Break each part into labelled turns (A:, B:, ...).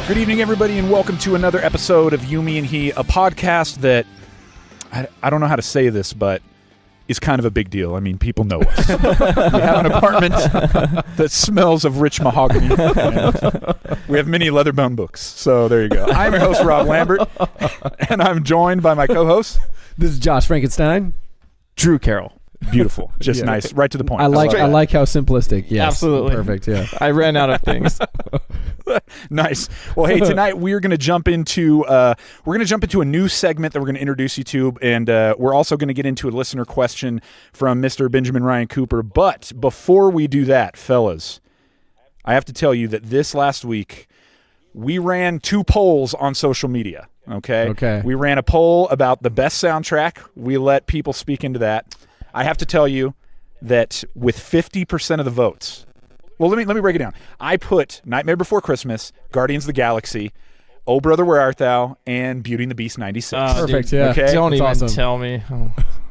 A: Good evening, everybody, and welcome to another episode of You, Me, and He, a podcast that, I don't know how to say this, but is kind of a big deal. I mean, people know us. We have an apartment that smells of rich mahogany. And we have many Leatherbone books. So there you go. I'm your host, Rob Lambert, and I'm joined by my co-host.
B: This is Josh Frankenstein.
C: Drew Carroll.
A: Beautiful. Just nice. Right to the point.
B: I like how simplistic. Yes.
C: Absolutely.
B: Perfect, yeah.
C: I ran out of things.
A: Nice. Well, hey, tonight we're going to jump into a new segment that we're going to introduce you to, and we're also going to get into a listener question from Mr. Benjamin Ryan Cooper. But before we do that, fellas, I have to tell you that this last week we ran 2 polls on social media. Okay. We ran a poll about the best soundtrack. We let people speak into that. I have to tell you that with 50% of the votes, well, let me break it down. I put Nightmare Before Christmas, Guardians of the Galaxy, Oh Brother Where Art Thou, and Beauty and the Beast 96.
B: Perfect,
C: dude,
B: yeah.
A: Okay?
C: Don't
B: That's
C: even
B: awesome.
C: tell me.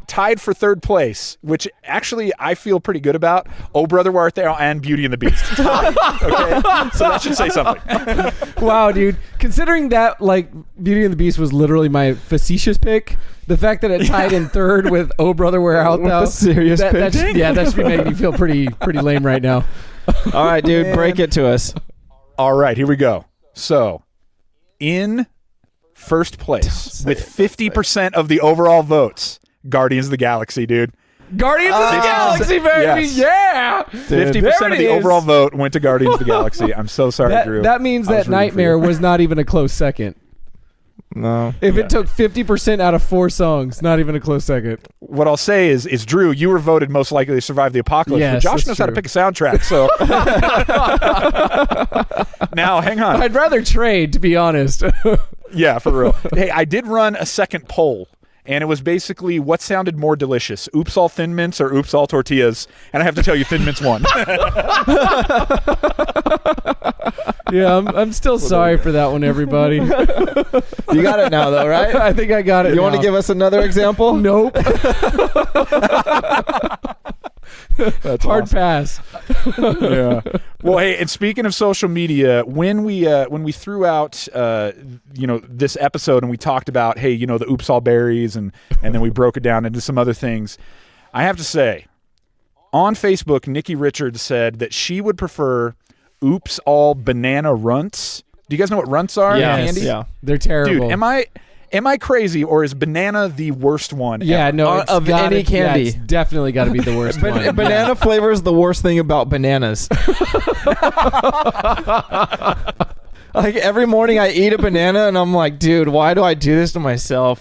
A: Tied for third place, which actually I feel pretty good about. Oh Brother Where Art Thou and Beauty and the Beast. Tied, okay? So that should say something.
B: Wow, dude. Considering that, like, Beauty and the Beast was literally my facetious pick, the fact that it tied in third with Oh Brother Where Art Thou,
C: With a serious pick.
B: that should be making me feel pretty lame right now.
C: All right, dude, break it to us.
A: All right, here we go. So, in first place, with 50% of the overall votes, Guardians of the Galaxy, dude.
B: Guardians of the Galaxy, baby!
A: Yes.
B: Yeah!
A: 50% of the overall vote went to Guardians of the Galaxy. I'm so sorry, Drew.
B: That means
A: I was
B: that
A: rooting for
B: Nightmare
A: you.
B: was not even a close second.
C: No.
B: If it took 50% out of 4 songs, not even a close second.
A: What I'll say is Drew, you were voted most likely to survive the apocalypse.
B: Yes,
A: but Josh
B: that's
A: knows how to
B: true.
A: pick a soundtrack, so. Now, hang on.
B: I'd rather trade, to be honest.
A: Yeah, for real. Hey, I did run a second poll, and it was basically what sounded more delicious, Oops All Thin Mints or Oops All Tortillas? And I have to tell you, Thin Mints won.
B: Yeah, I'm still sorry for that one, everybody.
C: You got it now, though, right?
B: I think I got it.
C: You want to give us another example?
B: Nope.
A: That's
B: Hard
A: awesome.
B: pass.
A: Yeah. Well, hey, and speaking of social media, when we threw out this episode and we talked about, hey, the Oops All Berries and then we broke it down into some other things, I have to say, on Facebook, Nikki Richards said that she would prefer Oops All Banana Runts. Do you guys know what runts are?
C: Yes.
A: Candy?
C: Yeah.
B: They're terrible.
A: Dude, am I crazy, or is banana the worst one?
B: Yeah,
A: ever?
B: no, it's
C: Of
B: gotta-
C: any candy.
B: yeah, it's definitely got to be the worst one.
C: Banana flavor is the worst thing about bananas. Like, every morning I eat a banana and I'm like, dude, why do I do this to myself?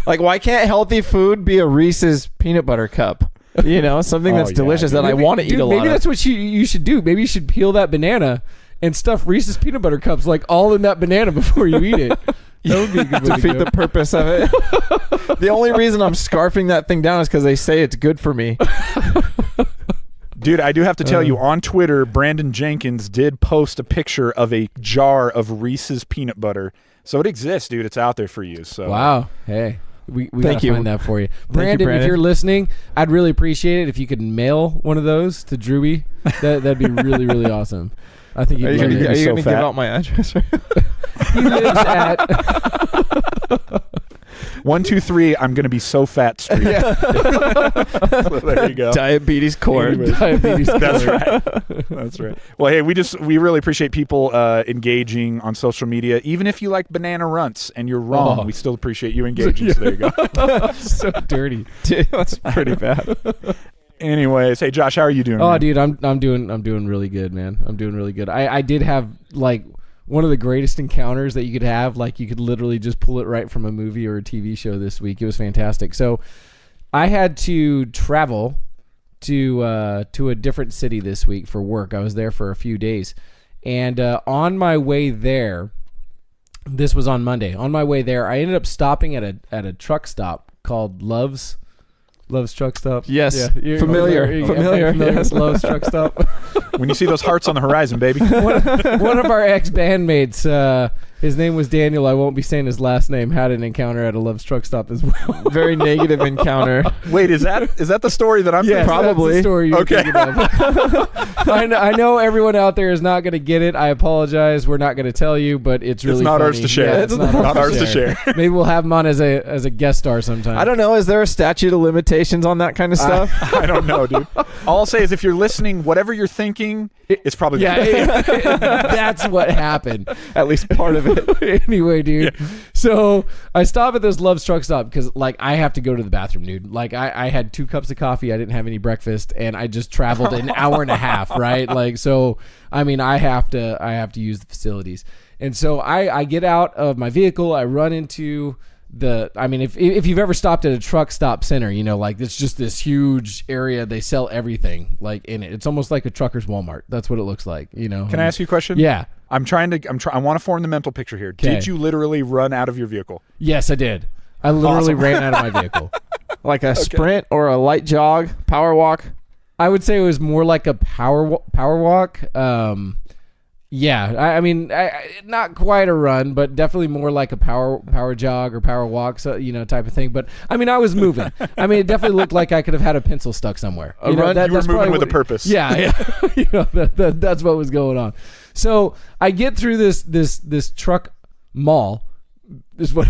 C: Like, why can't healthy food be a Reese's peanut butter cup? Something that's delicious that I want to eat a lot
B: Maybe
C: of.
B: that's what you should do. Maybe you should peel that banana and stuff Reese's peanut butter cups like all in that banana before you eat it. That would be a good way to
C: Defeat
B: go.
C: the purpose of it. The only reason I'm scarfing that thing down is because they say it's good for me.
A: Dude, I do have to tell you, on Twitter, Brandon Jenkins did post a picture of a jar of Reese's peanut butter. So it exists, dude. It's out there for you. So
B: Wow. Hey. We
C: Thank
B: gotta
C: you.
B: find that for you. Brandon, if you're listening, I'd really appreciate it if you could mail one of those to Drewby. That'd be really, really awesome. I think
C: Are
B: you'd
C: you
B: love
C: going
B: it.
A: so
C: to give
A: fat.
C: out my address?
B: He lives at
A: 123, I'm gonna be so fat street. So there you go.
C: Diabetes court.
A: Anyways.
B: diabetes.
A: That's right. That's right. Well, hey, we really appreciate people engaging on social media. Even if you like banana runts and you're wrong, we still appreciate you engaging. So there you go.
B: So dirty.
C: Dude, that's pretty bad.
A: Anyways, hey Josh, how are you doing?
B: Oh,
A: man?
B: dude, I'm doing really good, man. I'm doing really good. I did have like one of the greatest encounters that you could have. Like, you could literally just pull it right from a movie or a TV show this week. It was fantastic. So I had to travel to a different city this week for work. I was there for a few days, and on my way there, this was on Monday. On my way there, I ended up stopping at a truck stop called Love's Truck Stop.
C: Yes.
B: Yeah,
C: Familiar. Familiar.
B: Yes.
C: Yes.
B: Love's Truck Stop.
A: When you see those hearts on the horizon, baby.
B: One of our ex-bandmates His name was Daniel. I won't be saying his last name. Had an encounter at a Love's Truck Stop as well.
C: Very negative encounter.
A: Wait, is that the story that I'm
B: Yes,
C: Probably.
B: that's the story you're
A: Okay.
B: thinking of. I know everyone out there is not going to get it. I apologize. We're not going to tell you, but it's really
A: not
B: funny.
A: ours to share.
B: Yeah,
A: It's not ours to share.
B: Maybe we'll have him on as a guest star sometime.
C: I don't know. Is there a statute of limitations on that kind of stuff?
A: I don't know, dude. All I'll say is if you're listening, whatever you're thinking, it's probably
B: that's what happened.
C: At least part of it.
B: Anyway, dude. Yeah. So I stop at this Love's Truck Stop because, like, I have to go to the bathroom, dude. Like, I had 2 cups of coffee. I didn't have any breakfast, and I just traveled an hour and a half, right? Like, so, I mean, I have to use the facilities. And so I get out of my vehicle. I run into if you've ever stopped at a truck stop center, you know, like it's just this huge area. They sell everything like in it. It's almost like a trucker's Walmart. That's what it looks like, you know.
A: Can I ask you a question?
B: Yeah.
A: I want to form the mental picture here.
B: Okay.
A: Did you literally run out of your vehicle?
B: Yes, I did. I literally
A: Awesome.
B: ran out of my vehicle.
C: Like a sprint or a light jog, power walk?
B: I would say it was more like a power walk. Yeah, I mean, not quite a run, but definitely more like a power jog or power walk, so, you know, type of thing. But I mean, I was moving. I mean, it definitely looked like I could have had a pencil stuck somewhere.
A: You were moving with a purpose.
B: Yeah, you know, that's what was going on. So I get through this truck mall. Is what,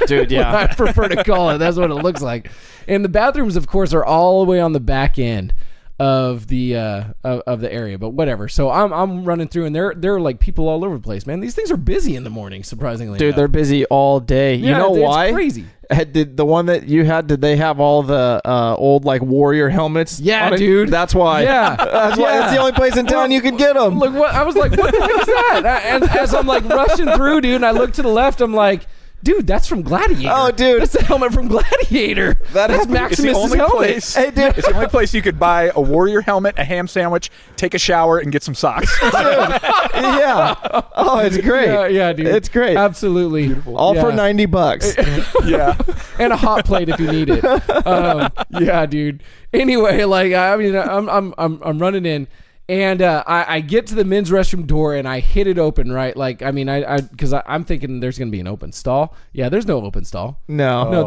C: dude, yeah,
B: what I prefer to call it. That's what it looks like. And the bathrooms, of course, are all the way on the back end of the area, but whatever. So I'm running through, and there are like people all over the place, man. These things are busy in the morning, surprisingly.
C: Dude,
B: enough.
C: they're busy all day.
B: Yeah,
C: you know why?
B: It's crazy.
C: Did the one that you had? Did they have all the old like warrior helmets?
B: Yeah, dude.
C: That's why.
B: Yeah,
C: that's why. It's the only place in town you can get them.
B: Look, what I was like, what the heck is that? And as I'm like rushing through, dude, and I look to the left, I'm like, dude, that's from Gladiator.
C: Oh, dude.
B: That's the helmet from Gladiator. That's Maximus's helmet.
C: Hey, dude.
A: It's the only place you could buy a warrior helmet, a ham sandwich, take a shower, and get some socks.
C: Yeah. Oh, it's great.
B: Yeah, dude.
C: It's great.
B: Absolutely. Beautiful.
C: All for $90.
A: Yeah.
B: And a hot plate if you need it. Yeah, dude. Anyway, like, I mean, I'm running in. And I get to the men's restroom door and I hit it open, right? Like, I mean, because I'm thinking there's going to be an open stall. Yeah, there's no open stall.
C: No,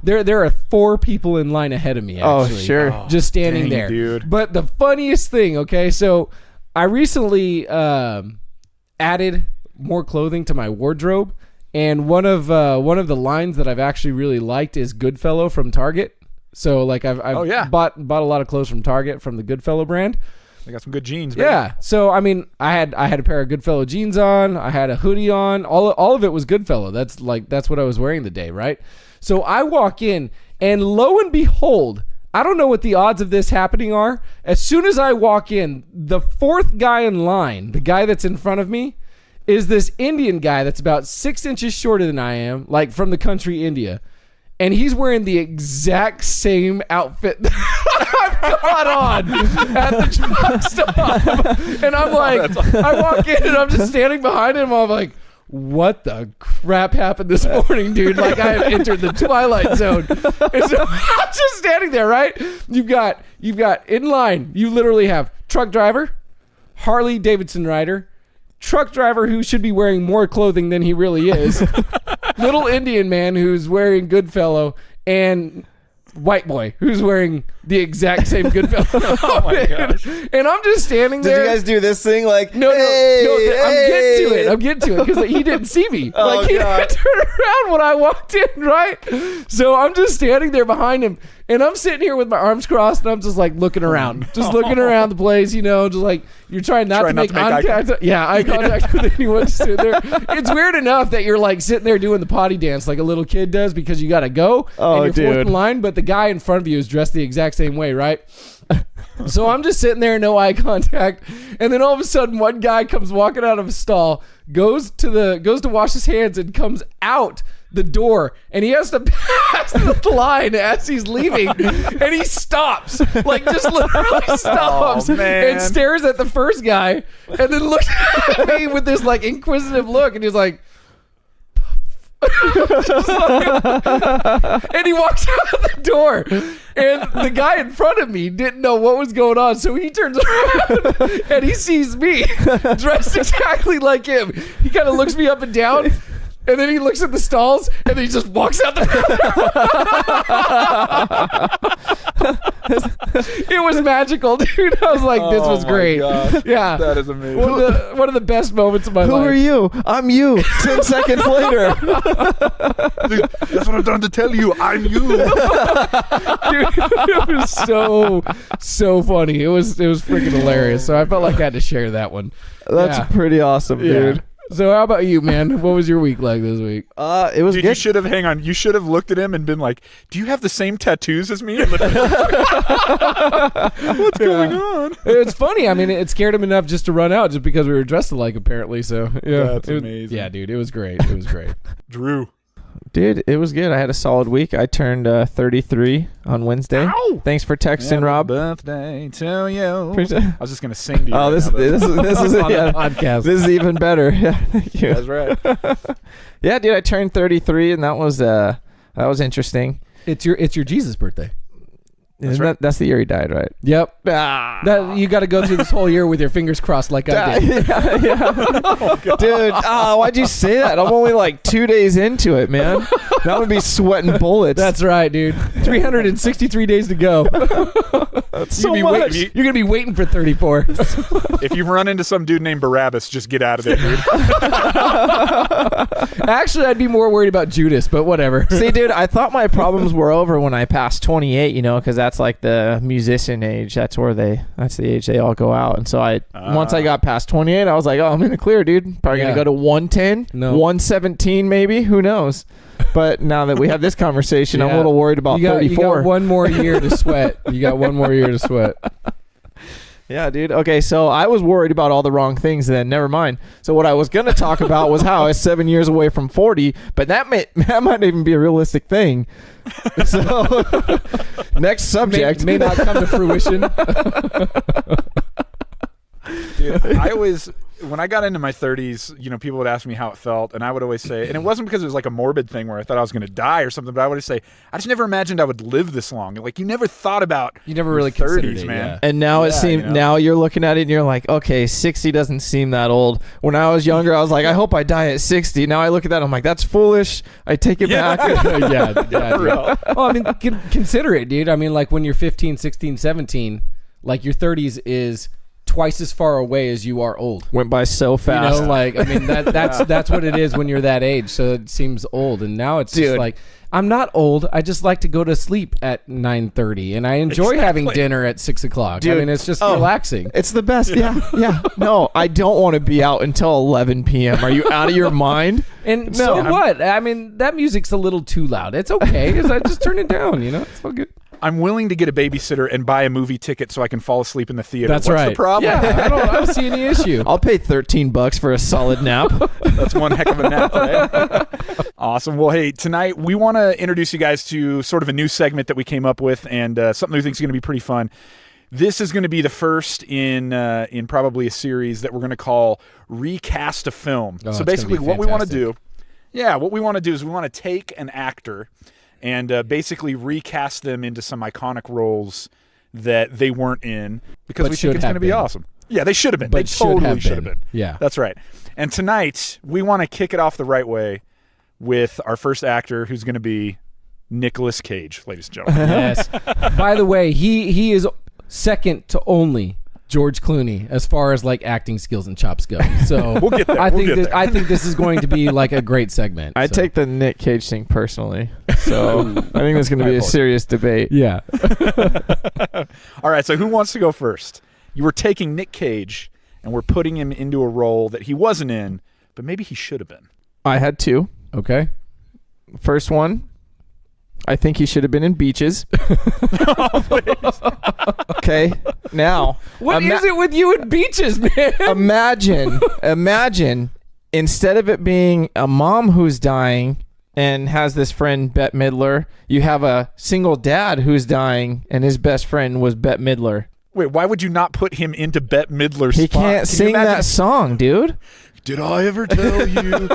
B: there are 4 people in line ahead of me, actually.
C: Oh, sure.
B: Just standing there.
A: Dude.
B: But the funniest thing, okay, so I recently added more clothing to my wardrobe. And one of the lines that I've actually really liked is Goodfellow from Target. So, like, I've bought a lot of clothes from Target from the Goodfellow brand.
A: They got some good jeans, baby.
B: Yeah. So I mean, I had a pair of Goodfellow jeans on. I had a hoodie on. All of it was Goodfellow. That's what I was wearing the day, right? So I walk in, and lo and behold, I don't know what the odds of this happening are. As soon as I walk in, the 4th guy in line, the guy that's in front of me, is this Indian guy that's about 6 inches shorter than I am, like from the country India. And he's wearing the exact same outfit that I've got on at the truck stop. And I'm like, I walk in and I'm just standing behind him. I'm like, what the crap happened this morning, dude? Like, I have entered the Twilight Zone. And so I'm just standing there, right? You've got in line, you literally have truck driver, Harley Davidson rider, truck driver who should be wearing more clothing than he really is, little Indian man who's wearing Goodfellow, and white boy who's wearing the exact same Goodfellow.
A: Oh my gosh.
B: And I'm just standing there.
C: Did you guys do this thing like,
B: No, I'm getting to it because he didn't see me.
C: Oh,
B: like, he
C: God.
B: didn't turn around when I walked in, right? So I'm just standing there behind him, and I'm sitting here with my arms crossed, and I'm just like looking around, looking around the place, you know, just like you're trying not to make eye contact. Yeah, eye contact with anyone just sitting there. It's weird enough that you're like sitting there doing the potty dance like a little kid does because you got to go and you're 4th in line, but the guy in front of you is dressed the exact same way, right? So I'm just sitting there, no eye contact, and then all of a sudden, one guy comes walking out of a stall, goes to wash his hands, and comes out the door, and he has to pass the line as he's leaving, and he stops, like just literally stops, and stares at the first guy, and then looks at me with this like inquisitive look, and he's like. And he walks out the door, And the guy in front of me didn't know what was going on, so he turns around and he sees me dressed exactly like him. He kind of looks me up and down, and then he looks at the stalls, and then he just walks out the It was magical, dude. I was like, this was great.
A: Gosh.
B: Yeah.
A: That is amazing.
B: One of the best moments of my life.
C: Who are you? I'm you. 10 seconds later.
A: Dude, that's what I'm trying to tell you. I'm you.
B: Dude, it was so funny. It was freaking hilarious. So I felt like I had to share that one.
C: That's pretty awesome, dude.
B: Yeah. So how about you, man? What was your week like this week?
C: It was
A: Dude,
C: good.
A: you should have looked at him and been like, do you have the same tattoos as me? What's going on?
B: It's funny. I mean, it scared him enough just to run out just because we were dressed alike, apparently. So yeah,
A: That's amazing.
B: Yeah, dude, it was great. It was great.
A: Drew.
C: Dude, it was good. I had a solid week. I turned 33 on Wednesday.
A: Ow!
C: Thanks for texting,
A: Happy
C: Rob.
A: birthday to you.
C: Appreciate-
A: I was just going to sing to you.
C: Oh,
A: right
C: this
A: now,
C: is
B: On
C: yeah,
B: the podcast.
C: this is even better. Yeah, thank you.
A: That's right.
C: Yeah, dude, I turned 33, and that was interesting.
B: It's your Jesus birthday.
C: That's the year he died, right?
B: Yep.
C: Ah.
B: That you got to go through this whole year with your fingers crossed like I did.
C: Yeah. Dude, why'd you say that? I'm only like 2 days into it, man. That would be sweating bullets.
B: That's right, dude. 363 days to go.
C: That's
B: You're gonna be waiting for 34.
A: If you run into some dude named Barabbas, just get out of there, dude.
B: Actually, I'd be more worried about Judas, but whatever.
C: See, dude, I thought my problems were over when I passed 28, because that's like the musician age. That's the age they all go out. And so once I got past 28, I was like, oh, I'm in the clear, dude. Probably going to go to 110, 117 maybe. Who knows? But now that we have this conversation, I'm a little worried about 34.
B: You got one more year to sweat.
C: Yeah, dude. Okay, so I was worried about all the wrong things then. Never mind. So what I was going to talk about was how I was 7 years away from 40, but that might even be a realistic thing. So next subject.
B: May not come to fruition.
A: Dude, when I got into my 30s, people would ask me how it felt, and I would always say, and it wasn't because it was like a morbid thing where I thought I was going to die or something, but I would say, I just never imagined I would live this long. Like, you never thought about
B: you never really
A: 30s,
B: it,
A: man.
B: Yeah.
C: And now it seems now you're looking at it and you're like, okay, 60 doesn't seem that old. When I was younger, I was like, I hope I die at 60. Now I look at that, I'm like, that's foolish. I take it back.
B: yeah, dude. Well, I mean, consider it, dude. I mean, like when you're 15, 16, 17, like your 30s is twice as far away as you are old.
C: Went by so fast.
B: I mean that's what it is when you're that age. So it seems old, and now it's just like I'm not old. I just like to go to sleep at 9:30, and I enjoy having dinner at 6 o'clock.
C: Dude,
B: I mean, it's just relaxing.
C: It's the best. Yeah. No, I don't want to be out until 11 p.m. Are you out of your mind?
B: And so what? I mean, that music's a little too loud. It's okay. I just turn it down. It's all good.
A: I'm willing to get a babysitter and buy a movie ticket so I can fall asleep in the theater.
B: That's
A: What's
B: right.
A: the problem?
B: Yeah, I don't see any issue.
C: I'll pay $13 for a solid nap.
A: That's one heck of a nap, right? Awesome. Well, hey, tonight we want to introduce you guys to sort of a new segment that we came up with, and something we think is going to be pretty fun. This is going to be the first in probably a series that we're going to call Recast a Film. So basically what we want to do is we want to take an actor and basically recast them into some iconic roles that they weren't in because we think it's going to be awesome. Yeah, they should have been. They totally should have been.
B: Yeah.
A: That's right. And tonight, we want to kick it off the right way with our first actor, who's going to be Nicolas Cage, ladies and gentlemen.
B: Yes. By the way, he is second to only George Clooney as far as like acting skills and chops go. So
A: we'll get there.
B: I think this is going to be like a great segment.
C: I take the Nick Cage thing personally. So I think there's going to be a serious debate.
B: Yeah.
A: All right, so who wants to go first? You were taking Nick Cage and we're putting him into a role that he wasn't in, but maybe he should have been.
C: I had two.
B: Okay.
C: First one, I think he should have been in Beaches. Okay, now
B: what is it with you and Beaches, man?
C: Imagine instead of it being a mom who's dying and has this friend Bette Midler, you have a single dad who's dying and his best friend was Bette Midler.
A: Wait, why would you not put him into Bette Midler's
C: He
A: spot?
C: can't sing that song, dude.
A: Did I ever tell you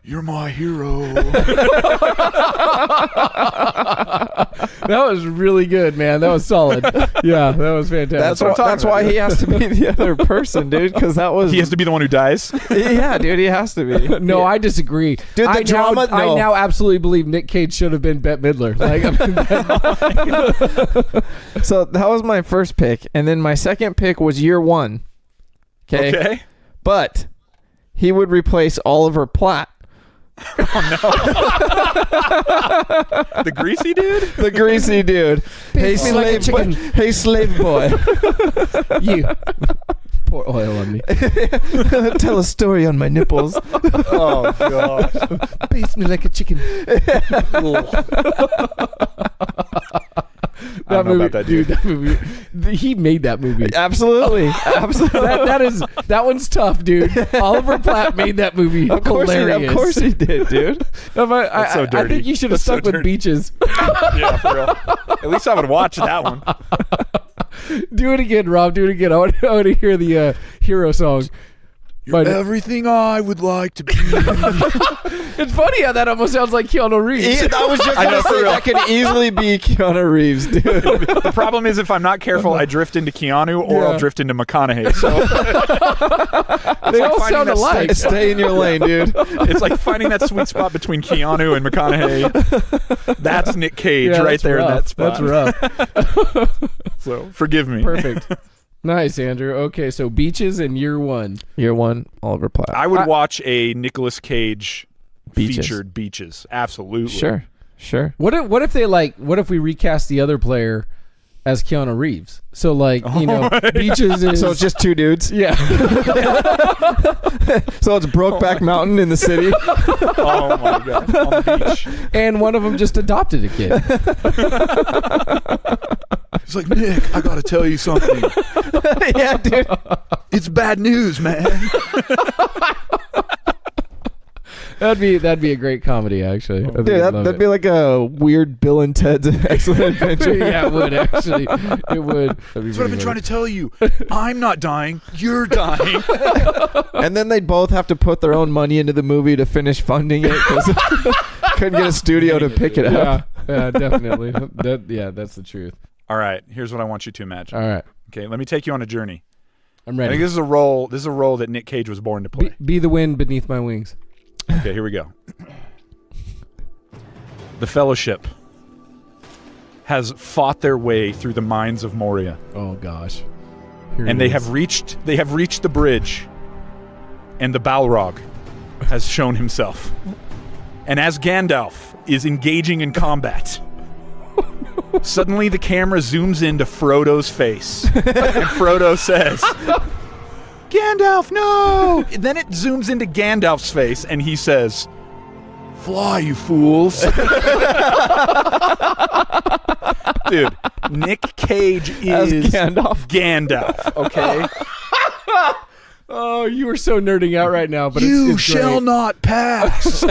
A: you're my hero?
B: That was really good, man. That was solid. Yeah, that was fantastic.
C: That's why he has to be the other person, dude. Because that was
A: He has to be the one who dies.
C: yeah, dude. He has to be.
B: No, I disagree.
C: Dude, the drama.
B: I now absolutely believe Nick Cage should have been Bette Midler. Like,
C: So that was my first pick, and then my second pick was Year One. Okay. But he would replace Oliver Platt.
A: Oh no! The greasy dude.
C: The greasy dude. Hey,
B: me like a
C: slave boy. Hey, slave boy.
B: you pour oil on me.
C: Tell a story on my nipples.
A: Oh gosh!
B: Baste me like a chicken.
A: I don't know about that dude.
B: That movie, he made that movie.
C: Absolutely.
B: That one's tough, dude. Oliver Platt made that movie.
C: Of course he did, dude.
A: That's so dirty.
B: I think you should have
A: That's so
B: stuck with
A: dirty.
B: Beaches.
A: Yeah, for real. At least I would watch that one.
B: Do it again, Rob. Do it again. I want to hear the hero song.
A: You're everything I would like to be.
B: It's funny how that almost sounds like Keanu Reeves.
C: I was just going to say that could easily be Keanu Reeves, dude.
A: The problem is if I'm not careful, I drift into Keanu or I'll drift into McConaughey. So
B: they all sound alike.
C: Stay in your lane, dude.
A: It's like finding that sweet spot between Keanu and McConaughey. That's Nick Cage right there in that spot.
B: That's rough.
A: So forgive me.
B: Perfect. Nice, Andrew. Okay, so Beaches in Year One.
C: Year One, Oliver Platt.
A: I would watch a Nicolas Cage
C: Beaches.
A: featured Beaches. Absolutely.
C: Sure.
B: What if we recast the other player as Keanu Reeves? So Beaches is
C: So it's just two dudes.
B: yeah.
C: So it's Brokeback Mountain in the city.
A: Oh my god. On the beach.
B: And one of them just adopted a kid.
A: It's like, Nick, I gotta tell you something.
C: Yeah, dude.
A: It's bad news, man.
B: That'd be a great comedy, actually.
C: Dude, that'd be like a weird Bill and Ted's Excellent Adventure.
B: Yeah, it would actually. It would.
A: That's what I've been trying to tell you. I'm not dying. You're dying.
C: And then they'd both have to put their own money into the movie to finish funding it because couldn't get a studio to pick it up.
B: Yeah, definitely. That's the truth.
A: All right, here's what I want you to imagine.
B: All right,
A: Okay, let me take you on a journey.
B: I'm
A: I
B: ready.
A: think this is a role that Nick Cage was born to play.
B: Be the wind beneath my wings.
A: Okay, here we go. The Fellowship has fought their way through the mines of Moria,
B: Oh gosh.
A: and they have reached the bridge, and the Balrog has shown himself. And as Gandalf is engaging in combat, suddenly the camera zooms into Frodo's face, and Frodo says, Gandalf, no! And then it zooms into Gandalf's face, and he says, fly, you fools. Dude, Nick Cage
C: As
A: is
C: Gandalf.
A: Okay?
B: Oh, you are so nerding out right now, but
A: You
B: it's
A: shall
B: great.
A: not pass.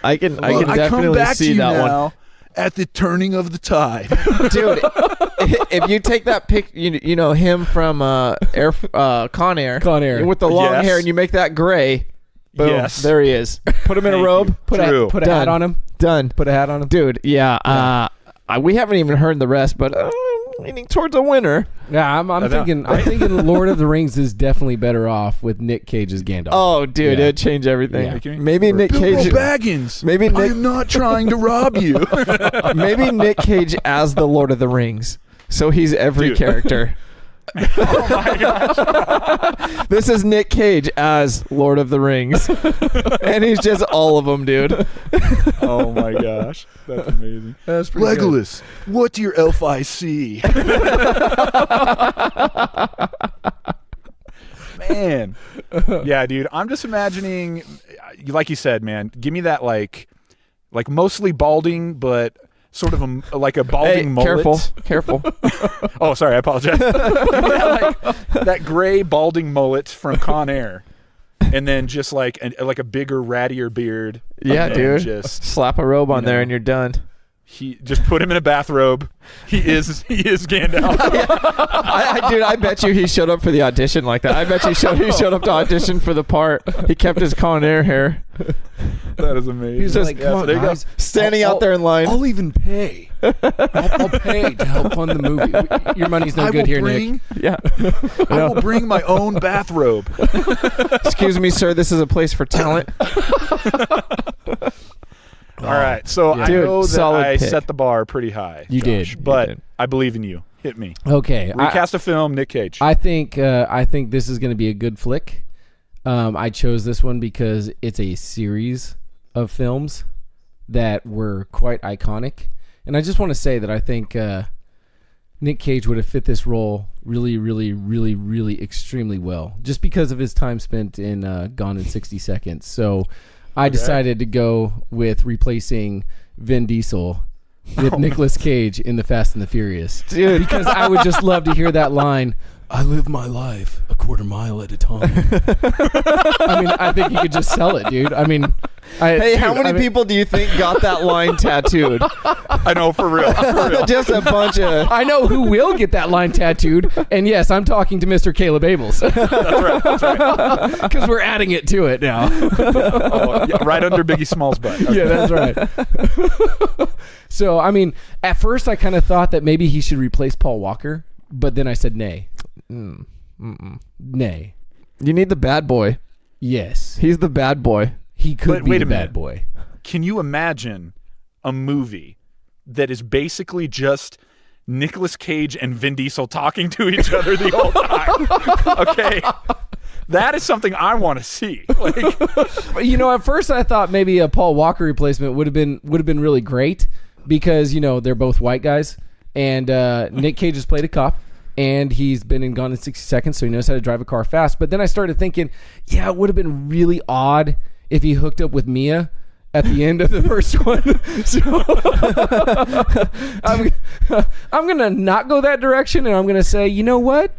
C: I can
A: I come
C: definitely
A: back
C: see
A: to you
C: that one.
A: now at the turning of the tide.
C: Dude, if you take that pic, you know him from Con Air with the long
A: Yes.
C: hair, and you make that gray, boom,
A: Yes.
C: there he is. Put him in a
A: Thank
C: robe.
A: you.
B: Put
A: True.
B: a hat
C: Done.
B: on him.
C: Done.
B: Put a hat on him.
C: Dude, yeah. We haven't even heard the rest, but leaning towards a winner.
B: Yeah, I'm thinking Lord of the Rings is definitely better off with Nick Cage as Gandalf.
C: Oh, dude,
B: Yeah.
C: it'd change everything.
B: Yeah.
C: Maybe Nick Cage.
A: Baggins.
C: Maybe Nick.
A: I'm not trying to rob you.
C: Maybe Nick Cage as the Lord of the Rings. So he's every
A: Dude.
C: character.
A: Oh my gosh.
C: This is Nick Cage as Lord of the Rings. And he's just all of them, dude.
A: Oh my gosh. That's amazing.
B: That's pretty good.
A: Legolas, what do your elf eyes see? Man. Yeah, dude. I'm just imagining, like you said, man, give me that like mostly balding, but sort of like a balding mullet.
C: Careful.
A: Oh, sorry. I apologize. that gray balding mullet from Con Air. And then just like a bigger, rattier beard.
C: Yeah,
A: And
C: dude.
A: Just
C: Slap a robe on there and you're done.
A: he just put him in a bathrobe. He is Gandalf.
C: Dude, I bet you he showed up for the audition like that. I bet you he showed up to audition for the part. He kept his Con Air hair.
A: That is amazing.
B: He's like,
A: yeah,
B: come on,
A: there you go.
B: guys.
C: Standing out there in line.
B: I'll even pay. I'll pay to help fund the movie. Your money's no good here, Nick.
C: Yeah.
A: I will bring my own bathrobe.
C: Excuse me, sir. This is a place for talent.
A: All right, so I
C: Dude,
A: know that
C: solid
A: I
C: pick.
A: set the bar pretty high.
B: You
A: Josh,
B: did.
A: but
C: You did.
A: I believe in you. Hit me.
B: Okay.
A: Recast a film, Nick Cage.
B: I think this is going to be a good flick. I chose this one because it's a series of films that were quite iconic, and I just want to say that I think Nick Cage would have fit this role really, really, really, really extremely well, just because of his time spent in Gone in 60 Seconds. So I decided to go with replacing Vin Diesel with Nicolas Cage in The Fast and the Furious.
C: Dude.
B: Because I would just love to hear that line, I live my life a quarter mile at a time. I mean, I think you could just sell it, dude. I mean...
C: Hey, how many people do you think got that line tattooed?
A: I know, for real. For real.
C: Just a bunch of...
B: I know who will get that line tattooed, and yes, I'm talking to Mr. Caleb Abels.
A: That's right.
B: Because we're adding it to it now.
A: Oh, yeah, right under Biggie Small's butt. Okay.
B: Yeah, that's right. So, I mean, at first I kind of thought that maybe he should replace Paul Walker, but then I said nay. Nay.
C: You need the bad boy.
B: Yes.
C: He's the bad boy.
B: He could
A: But
B: be
A: wait
B: the
A: a minute.
B: bad boy.
A: Can you imagine a movie that is basically just Nicolas Cage and Vin Diesel talking to each other the whole time? Okay. That is something I want to see. Like,
B: You know, at first I thought maybe a Paul Walker replacement would have been really great because, you know, they're both white guys and Nick Cage has played a cop and he's been in Gone in 60 Seconds, so he knows how to drive a car fast. But then I started thinking, yeah, it would have been really odd if he hooked up with Mia at the end of the first one. So I'm going to not go that direction, and I'm going to say, you know what?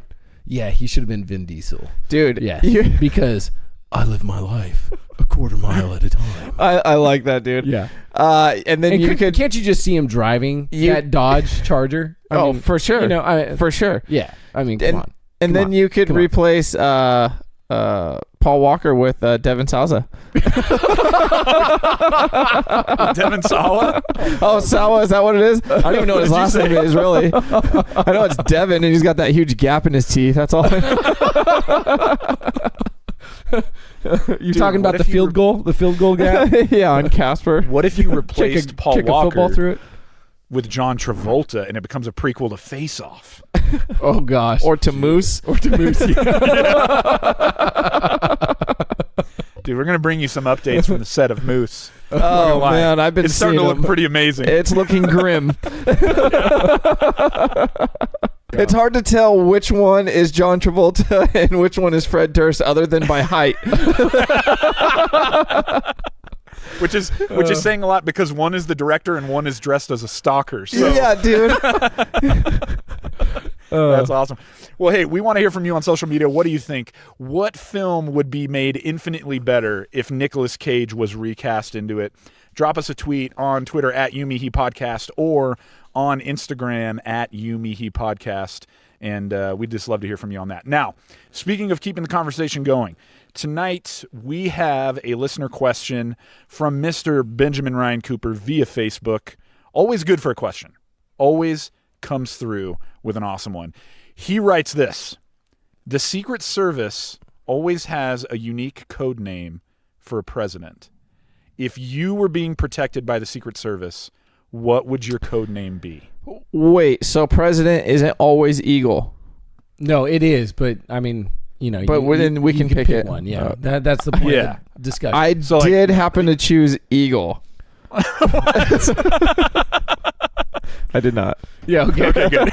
B: Yeah, he should have been Vin Diesel.
C: Dude.
B: Yeah, because I live my life a quarter mile at a time.
C: I like that, dude.
B: Yeah.
C: And then you could...
B: Can't you just see him driving that Dodge Charger? I mean,
C: for sure.
B: You know,
C: for sure.
B: Yeah. I mean, come on.
C: And then you could replace Paul Walker with Devin Sawa.
A: Devin Sawa?
C: Oh, Sawa, is that what it is? I don't even know what his last name is, really. I know it's Devin, and he's got that huge gap in his teeth. That's all.
B: You're talking about the field goal? The field goal gap?
C: Yeah, on Casper.
A: What if you replaced Paul
B: kick a football
A: Walker
B: through it?
A: with John Travolta and it becomes a prequel to Face Off?
B: Oh, gosh.
C: Or to Moose.
B: Or to Moose.
A: Dude, we're going to bring you some updates from the set of Moose.
C: Oh, man, I've been
A: It's starting to
C: seeing
A: look
C: them.
A: pretty amazing.
C: It's looking grim. It's hard to tell which one is John Travolta and which one is Fred Durst, other than by height.
A: Which is saying a lot because one is the director and one is dressed as a stalker. So
C: Yeah, dude.
A: that's awesome. Well, hey, we want to hear from you on social media. What do you think? What film would be made infinitely better if Nicolas Cage was recast into it? Drop us a tweet on Twitter at youmehepodcast or on Instagram at youmehepodcast, and we'd just love to hear from you on that. Now, speaking of keeping the conversation going, tonight we have a listener question from Mr. Benjamin Ryan Cooper via Facebook. Always good for a question. Always comes through with an awesome one. He writes this: the Secret Service always has a unique code name for a president. If you were being protected by the Secret Service, what would your code name be?
C: Wait, so president isn't always Eagle?
B: No, it is, but I mean, you know,
C: But then we can pick it.
B: one. Yeah, that's the point
A: Yeah.
B: of the discussion.
C: I did happen to choose Eagle. I did not.
B: yeah, okay, good.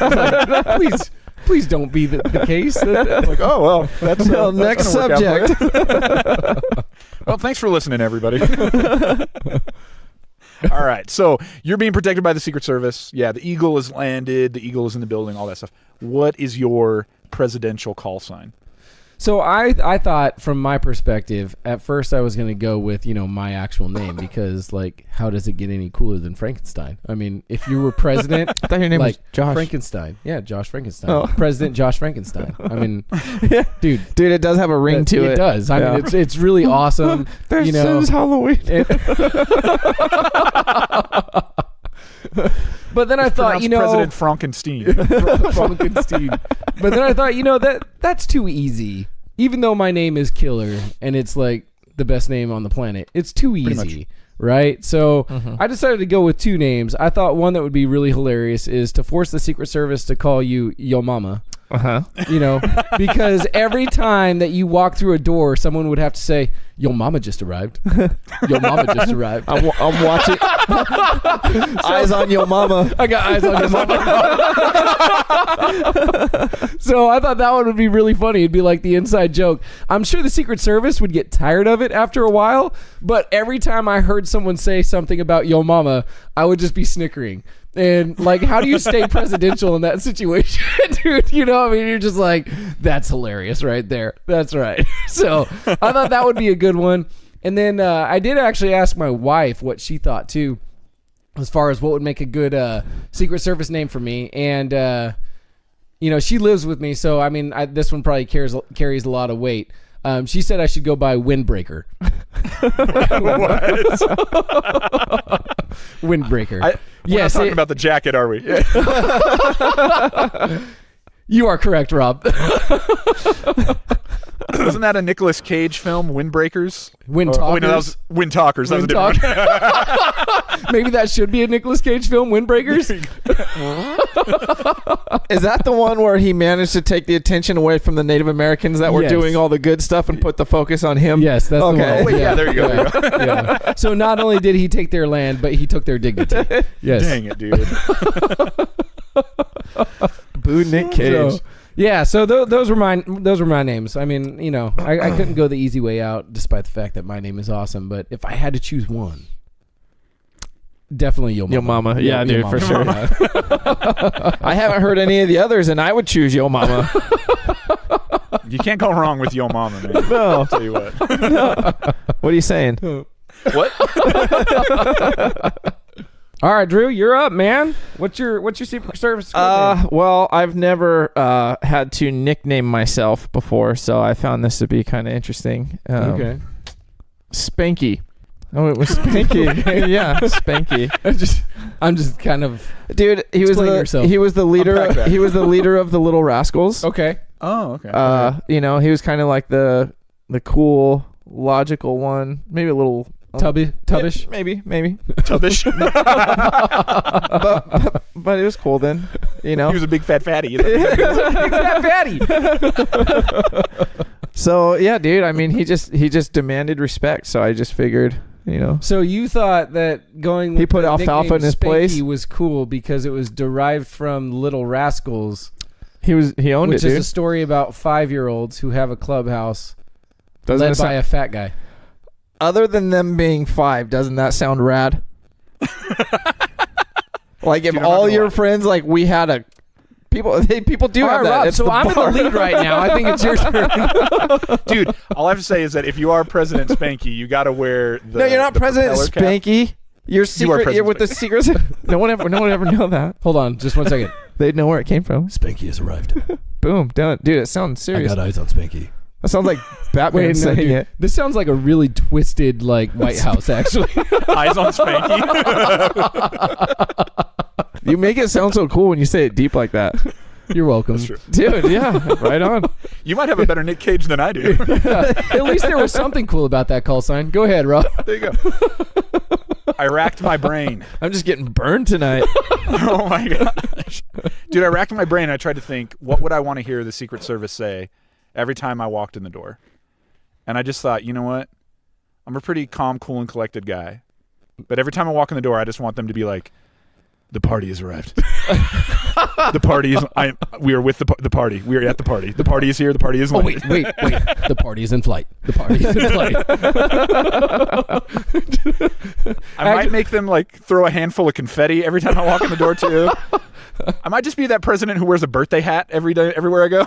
B: Please don't be the case.
A: Like, oh, well, that's
C: Well, next
A: gonna work out for
C: subject.
A: you. Well, thanks for listening, everybody. All right, so you're being protected by the Secret Service. Yeah, the Eagle is landed, the Eagle is in the building, all that stuff. What is your presidential call sign?
B: So I thought, from my perspective, at first I was going to go with, my actual name because, like, how does it get any cooler than Frankenstein? I mean, if you were president,
C: I thought your name was Josh
B: Frankenstein. Yeah, Josh Frankenstein.
C: Oh.
B: President Josh Frankenstein. I mean, dude,
C: it does have a ring to it.
B: It does. I mean, it's really awesome.
C: This is Halloween.
B: But then I thought,
A: President Frankenstein.
B: Frankenstein. But then I thought, that's too easy. Even though my name is Killer and it's like the best name on the planet, it's too easy, right? So I decided to go with two names. I thought one that would be really hilarious is to force the Secret Service to call you Yo Mama. Because every time that you walk through a door, someone would have to say, "Yo Mama just arrived." Yo Mama just arrived.
C: I'm watching. Eyes on Yo Mama.
B: I got eyes on Yo Mama. So I thought that one would be really funny. It'd be like the inside joke. I'm sure the Secret Service would get tired of it after a while, but every time I heard someone say something about Yo Mama, I would just be snickering. And like, how do you stay presidential in that situation, dude? I mean, you're just like, that's hilarious right there. That's right. So I thought that would be a good one. And then I did actually ask my wife what she thought too, as far as what would make a good Secret Service name for me. And she lives with me, so I mean, this one probably carries a lot of weight. She said I should go by Windbreaker.
A: What?
B: Windbreaker.
A: We're not talking about the jacket, are we?
B: You are correct, Rob.
A: Wasn't that a Nicolas Cage film, Windbreakers?
B: Wind Talkers.
A: No, that was Wind Talkers. That was a different one.
B: Maybe that should be a Nicolas Cage film, Windbreakers.
C: Is that the one where he managed to take the attention away from the Native Americans that were doing all the good stuff and put the focus on him?
B: Yes, that's the one.
A: Oh, wait, yeah, there you go.
B: Yeah. So not only did he take their land, but he took their dignity. Yes.
A: Dang it, dude.
C: Boo Nick Cage.
B: So those were my names. I mean, I couldn't go the easy way out, despite the fact that my name is awesome. But if I had to choose one, definitely Yo Mama.
C: Yo Mama. Yeah,
B: Yo
C: dude,
B: Mama.
C: for sure. I haven't heard any of the others, and I would choose Yo Mama.
A: You can't go wrong with Yo Mama, man.
C: No.
A: I'll tell you what.
C: No. What are you saying?
A: What?
B: All right, Drew, you're up, man. What's your Secret Service name?
C: Well, I've never had to nickname myself before, so I found this to be kind of interesting.
B: Okay.
C: Spanky. Oh, it was Spanky. Yeah, Spanky.
B: I'm just kind of.
C: Dude, he was the leader. He was the leader of the Little Rascals.
B: Okay.
A: Oh, okay.
C: He was kind of like the cool, logical one. Maybe a little.
B: Tubbish?
C: Maybe.
A: Tubbish.
C: but it was cool then,
A: He was a big fat fatty.
B: Big fat fatty.
C: So yeah, dude. I mean, he just demanded respect. So I just figured,
B: So you thought that going with
C: he put
B: the
C: alfalfa in his
B: Spanky
C: place
B: was cool because it was derived from Little Rascals.
C: He owned
B: which
C: it,
B: is
C: dude.
B: a story about 5-year-olds who have a clubhouse
C: Doesn't
B: led by a fat guy.
C: Other than them being 5, doesn't that sound rad? Like if all your friends, like we had a people do have that.
B: Rob,
C: it's
B: so I'm
C: bar.
B: in the lead right now. I think it's your turn.
A: Dude, all I have to say is that if you are President Spanky, you got to wear the
C: No, you're not
A: the
C: President
A: propeller cap.
C: Spanky. You're secret. You're with the secrets. No one ever know that.
B: Hold on, just 1 second.
C: They'd know where it came from.
B: Spanky has arrived.
C: Boom, done. Dude, it sounds serious.
B: I got eyes on Spanky.
C: That sounds like Batman saying
B: dude,
C: it.
B: This sounds like a really twisted, like, White House, actually.
A: Eyes on Spanky.
C: You make it sound so cool when you say it deep like that.
B: You're welcome.
A: That's true.
C: Dude, yeah, right on.
A: You might have a better Nick Cage than I do.
B: At least there was something cool about that call sign. Go ahead, Rob.
A: There you go. I racked my brain.
C: I'm just getting burned tonight.
A: Oh my gosh. Dude, I racked my brain. I tried to think, what would I want to hear the Secret Service say every time I walked in the door? And I just thought, you know what? I'm a pretty calm, cool, and collected guy. But every time I walk in the door, I just want them to be like, the party has arrived. The party is. We are with the party. We are at the party. The party is here. The party is.
B: Oh wait. The party is in flight. The party is in flight.
A: I might make them like throw a handful of confetti every time I walk in the door too. I might just be that president who wears a birthday hat every day, everywhere I go.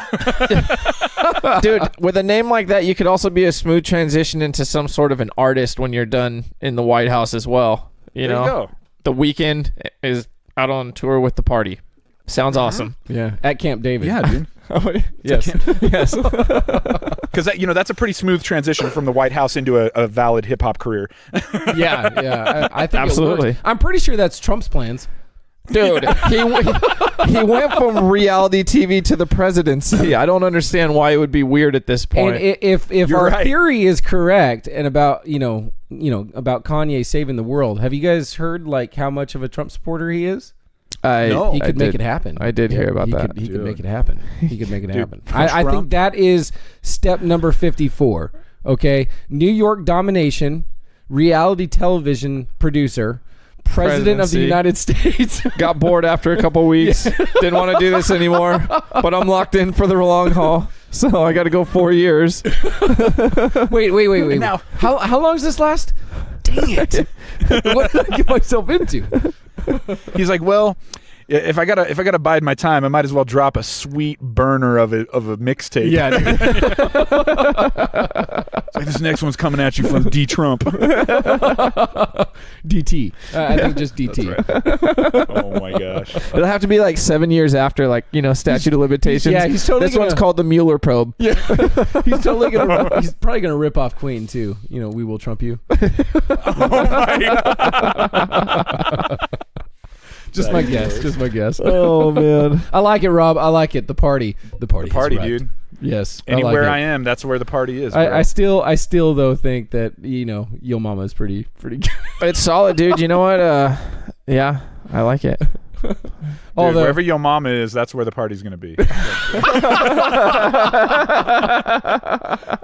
C: Dude, with a name like that, you could also be a smooth transition into some sort of an artist when you're done in the White House as well. You
A: There
C: know,
A: you go.
C: The Weeknd is out on tour with the Party. Sounds awesome.
B: Yeah, at Camp David.
A: Yeah, dude.
C: Yes. Yes.
A: Because that's a pretty smooth transition from the White House into a valid hip hop career.
B: yeah. I think
C: Absolutely.
B: it works. I'm pretty sure that's Trump's plans.
C: Dude, he went from reality TV to the presidency. I don't understand why it would be weird at this point.
B: And if
A: You're
B: our
A: right.
B: theory is correct, and about about Kanye saving the world, have you guys heard like how much of a Trump supporter he is?
A: No.
B: He could
C: I
B: make
C: did.
B: it happen.
C: I did hear about that.
B: He could
A: Dude.
B: make it happen. He could make it happen. I
A: Trump?
B: think that is step number 54. Okay, New York domination, reality television producer, president of the
C: Presidency.
B: United States.
C: Got bored after a couple weeks. Didn't want to do this anymore. But I'm locked in for the long haul. So I got to go 4 years.
B: Wait.
A: Now-
B: How long does this last? Dang it! What did I get myself into?
A: He's like, well, if I gotta bide my time, I might as well drop a sweet burner of a mixtape.
B: Yeah, dude.
A: It's like, this next one's coming at you from D Trump.
B: DT. I think just DT.
A: Oh my gosh.
C: It'll have to be like 7 years after, like, statute of limitations.
B: yeah, he's totally
C: This one's
B: gonna-
C: called the Mueller probe.
B: Yeah, he's probably gonna rip off Queen too. We will trump you.
A: Oh my God.
B: Just my guess. Just my guess.
C: Oh, man.
B: I like it, Rob. I like it. The party. The party.
A: The party,
B: has arrived.
A: dude.
B: Yes.
A: Anywhere
B: I
A: I am, that's where the party is.
B: like it.
A: bro.
B: I still though think that Yo Mama is pretty good.
C: It's solid, dude. You know what? Yeah, I like it.
A: Dude,
B: Although
A: wherever your mama is, that's where the party's gonna be.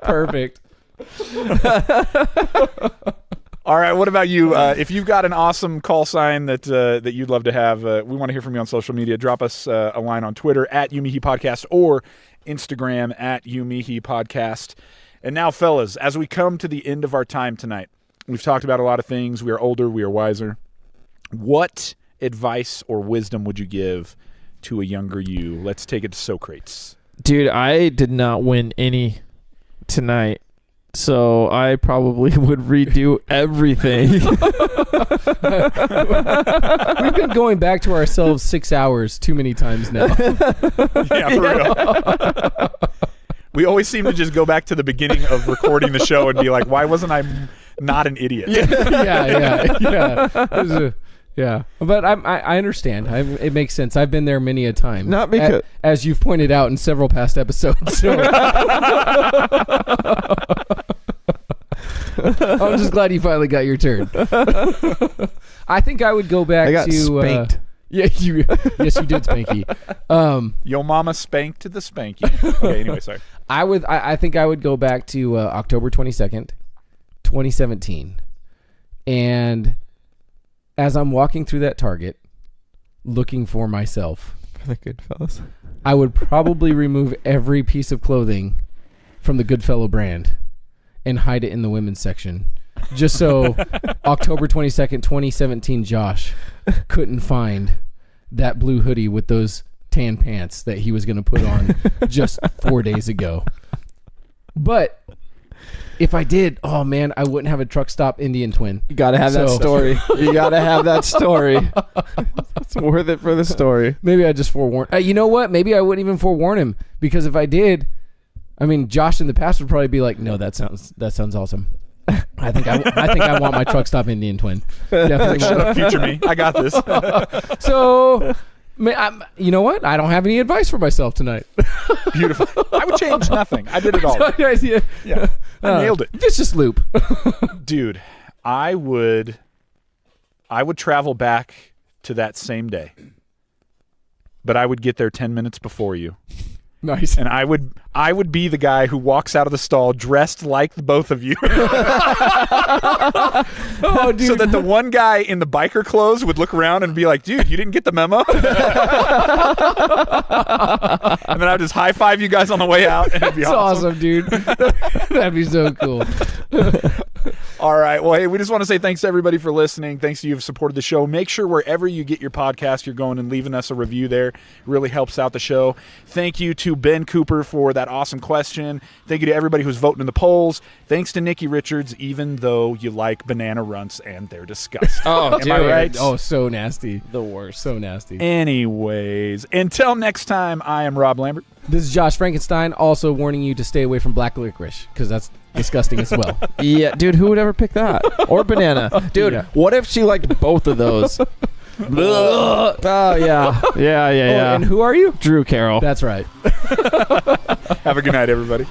B: perfect.
A: All right, what about you? If you've got an awesome call sign that you'd love to have, we want to hear from you on social media. Drop us a line on Twitter at youmehepodcast or Instagram at youmehepodcast. And now, fellas, as we come to the end of our time tonight, we've talked about a lot of things. We are older, we are wiser. What advice or wisdom would you give to a younger you? Let's take it to Socrates.
C: Dude, I did not win any tonight. So I probably would redo everything.
B: We've been going back to ourselves 6 hours too many times now.
A: Yeah, for real. We always seem to just go back to the beginning of recording the show and be like, why wasn't I not an idiot?
B: Yeah. But I understand. It makes sense. I've been there many a time.
C: Not because-
B: as you've pointed out in several past episodes. So. I'm just glad you finally got your turn. I think I would go back
C: I got
B: to
C: spanked.
B: yes, you did, Spanky.
A: Yo mama spanked the spanky. Okay, anyway, sorry.
B: I think I would go back to October 22nd, 2017. And as I'm walking through that Target looking for myself,
C: The Goodfellas.
B: I would probably remove every piece of clothing from the Goodfellow brand and hide it in the women's section. Just so October 22nd, 2017 Josh couldn't find that blue hoodie with those tan pants that he was going to put on just 4 days ago. But if I did, oh man, I wouldn't have a Truckstop Indian twin.
C: You gotta have that
B: So-
C: story. You gotta have that story. It's worth it for the story.
B: Maybe I just forewarn. You know what? Maybe I wouldn't even forewarn him, because if I did, I mean, Josh in the past would probably be like, "No, that sounds awesome. I think I want my Truckstop Indian twin." Definitely.
A: Shut up, future me. I got this.
B: So, you know what? I don't have any advice for myself tonight.
A: Beautiful. I would change nothing. I did it all. Yeah, I nailed it.
B: Vicious loop.
A: Dude, I would travel back to that same day, but I would get there 10 minutes before you.
B: Nice.
A: And I would be the guy who walks out of the stall dressed like the both of you.
B: Oh, dude.
A: So that the one guy in the biker clothes would look around and be like, dude, you didn't get the memo? And then I would just high five you guys on the way out, and it'd be
B: That's awesome, dude. That'd be so cool.
A: All right. Well, hey, we just want to say thanks to everybody for listening. Thanks to you who've supported the show. Make sure wherever you get your podcast, you're going and leaving us a review there. It really helps out the show. Thank you to Ben Cooper for that awesome question. Thank you to everybody who's voting in the polls. Thanks to Nikki Richards, even though you like banana runts and they're disgusting.
C: Oh,
A: Am I right?
B: Oh, so nasty.
C: The worst.
B: So nasty.
A: Anyways, until next time, I am Rob Lambert.
B: This is Josh Frankenstein, also warning you to stay away from black licorice, because that's disgusting as well.
C: Yeah, dude, who would ever pick that? Or banana. Dude,
B: Yeah.
C: what if she liked both of those? Oh, yeah. Yeah.
B: Oh, and who are you?
C: Drew Carroll.
B: That's right.
A: Have a good night, everybody.